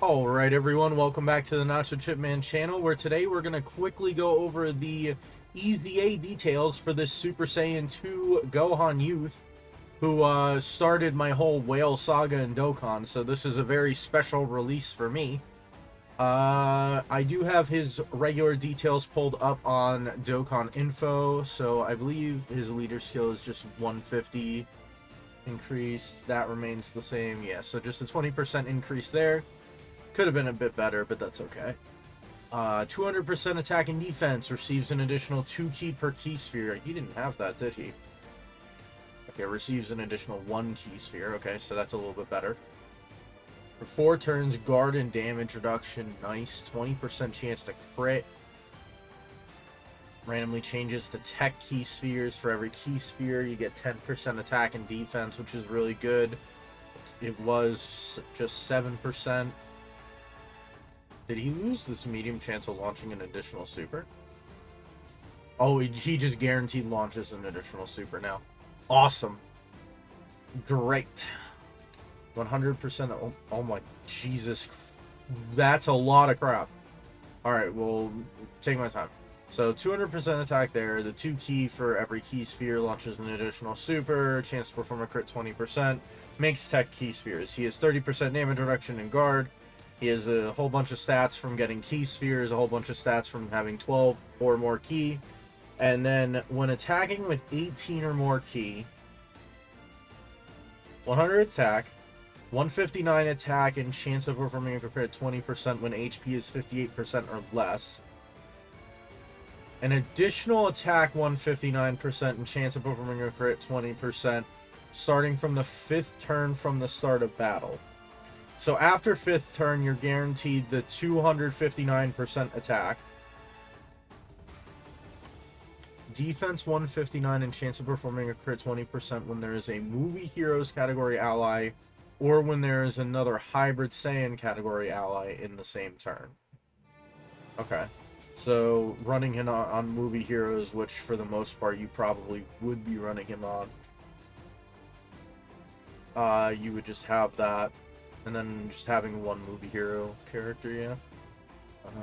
Alright everyone, welcome back to the Nacho Chipman channel, where today we're going to quickly go over the EZA details for this Super Saiyan 2 Gohan Youth, who started my whole whale saga in Dokkan, so this is a very special release for me. I do have his regular details pulled up on Dokkan Info, so I believe his leader skill is just 150 increased. That remains the same, yeah, so just a 20% increase there. Could have been a bit better, but that's okay. 200% attack and defense, receives an additional 2 ki per ki sphere. He didn't have that, did he? Okay, receives an additional 1 ki sphere. Okay, so that's a little bit better. For 4 turns, guard and damage reduction. Nice. 20% chance to crit. Randomly changes to TEQ ki spheres. For every ki sphere, you get 10% attack and defense, which is really good. It was just 7%. Did he lose this medium chance of launching an additional super? Oh, he just guaranteed launches an additional super now. Awesome. Great. 100%. Oh my Jesus. That's a lot of crap. Alright, well, take my time. So 200% attack there. The 2 ki for every ki sphere launches an additional super. Chance to perform a crit 20%. Makes TEQ ki spheres. He has 30% damage reduction in guard. He has a whole bunch of stats from getting ki spheres, a whole bunch of stats from having 12 or more ki. And then when attacking with 18 or more ki, 100 attack, 159 attack, and chance of performing a crit 20% when HP is 58% or less. An additional attack 159% and chance of performing a crit 20% starting from the 5th turn from the start of battle. So after 5th turn, you're guaranteed the 259% attack. Defense 159 and chance of performing a crit 20% when there is a Movie Heroes category ally or when there is another Hybrid Saiyan category ally in the same turn. Okay. So running him on Movie Heroes, which for the most part you probably would be running him on. You would just have that. And then just having one movie hero character, yeah.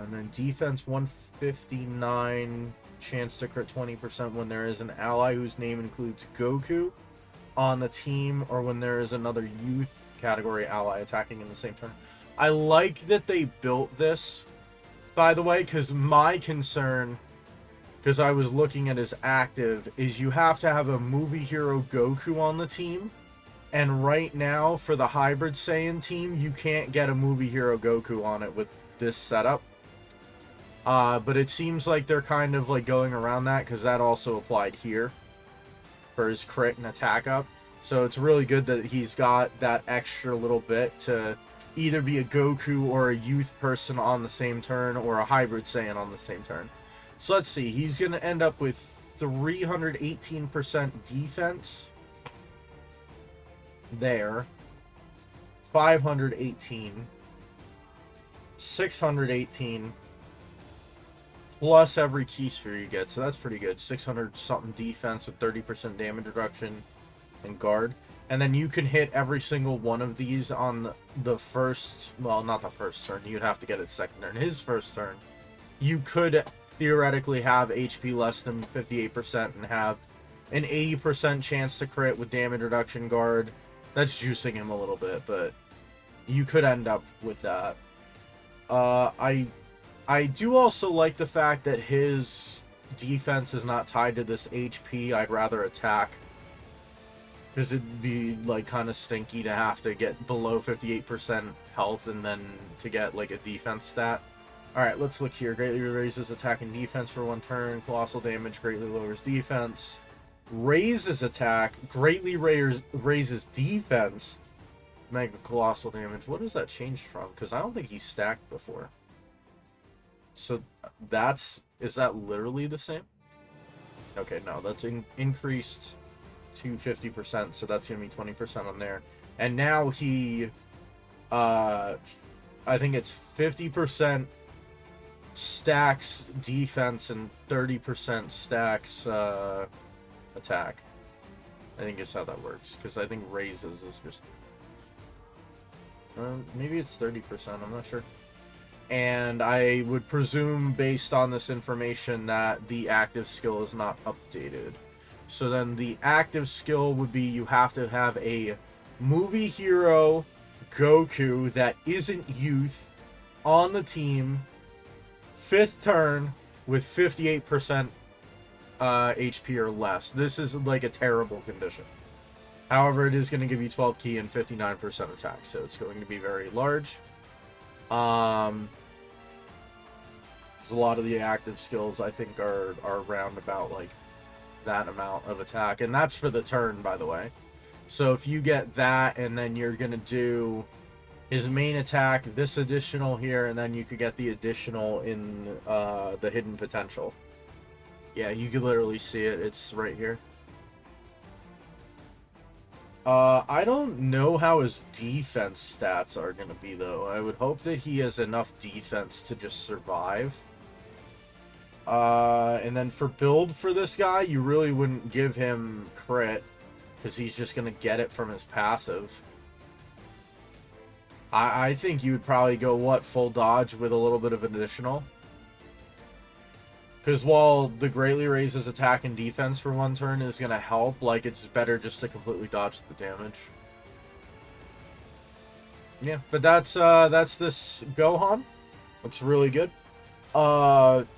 And then defense 159, chance to crit 20% when there is an ally whose name includes Goku on the team, or when there is another youth category ally attacking in the same turn. I like that they built this, by the way, because my concern, because I was looking at his active, is you have to have a movie hero Goku on the team. And right now, for the Hybrid Saiyan team, you can't get a Movie Hero Goku on it with this setup. But it seems like they're kind of like going around that, because that also applied here for his crit and attack up. So it's really good that he's got that extra little bit to either be a Goku or a youth person on the same turn, or a Hybrid Saiyan on the same turn. So let's see, he's going to end up with 318% defense. There, 518, 618, plus every ki sphere you get, so that's pretty good. 600 something defense with 30% damage reduction and guard. And then you can hit every single one of these on the first, well, not the first turn, you'd have to get it second turn. His first turn, you could theoretically have HP less than 58% and have an 80% chance to crit with damage reduction guard. That's juicing him a little bit, but you could end up with that. I do also like the fact that his defense is not tied to this HP. I'd rather attack, because it'd be like kind of stinky to have to get below 58% health and then to get like a defense stat. Alright, let's look here. Greatly raises attack and defense for 1 turn. Colossal damage greatly lowers defense. Raises attack, greatly raises defense, mega colossal damage. What does that change from? Because I don't think he stacked before. So is that literally the same? Okay, no, that's increased to 50%, so that's going to be 20% on there. And now he, I think it's 50% stacks defense and 30% stacks, attack. I think is how that works, because I think raises is just Maybe it's 30%, I'm not sure. And I would presume, based on this information, that the active skill is not updated. So then the active skill would be you have to have a movie hero Goku that isn't youth on the team, 5th turn, with 58% HP or less. This is like a terrible condition. However, it is going to give you 12 key and 59% attack, so it's going to be very large. A lot of the active skills, I think, are around about like that amount of attack, and that's for the turn, by the way. So if you get that, and then you're gonna do his main attack, this additional here, and then you could get the additional in the hidden potential. Yeah, you could literally see it. It's right here. I don't know how his defense stats are gonna be, though. I would hope that he has enough defense to just survive. And then for build for this guy, you really wouldn't give him crit, because he's just going to get it from his passive. I think you would probably go, what, full dodge with a little bit of additional? Because while the greatly raises attack and defense for one turn is going to help, like, it's better just to completely dodge the damage. Yeah, but that's this Gohan. Looks really good.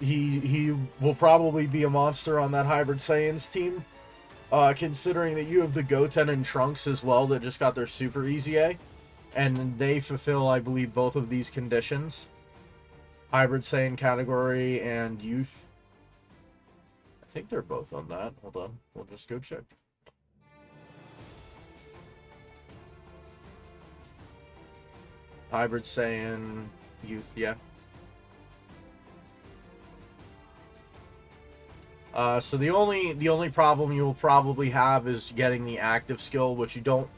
He will probably be a monster on that Hybrid Saiyans team, considering that you have the Goten and Trunks as well that just got their Super EZA, and they fulfill, I believe, both of these conditions. Hybrid Saiyan category and youth. I think they're both on that. Hold on, we'll just go check. Hybrid Saiyan youth, yeah. So the only problem you will probably have is getting the active skill, which you don't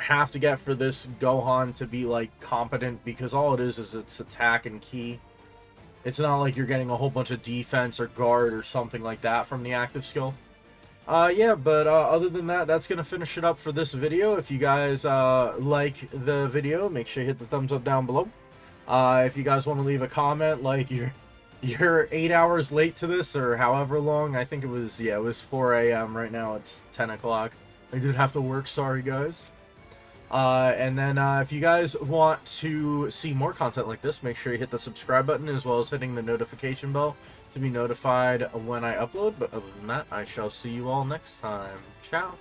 have to get for this Gohan to be like competent, because all it is it's attack and ki. It's not like you're getting a whole bunch of defense or guard or something like that from the active skill. Yeah, but other than that, that's gonna finish it up for this video. If you guys like the video, make sure you hit the thumbs up down below. If you guys want to leave a comment, like you're 8 hours late to this, or however long. I think it was, yeah, it was 4 a.m. Right now it's 10 o'clock. I did have to work, sorry guys. And then if you guys want to see more content like this, make sure you hit the subscribe button, as well as hitting the notification bell to be notified when I upload. But other than that, I shall see you all next time. Ciao.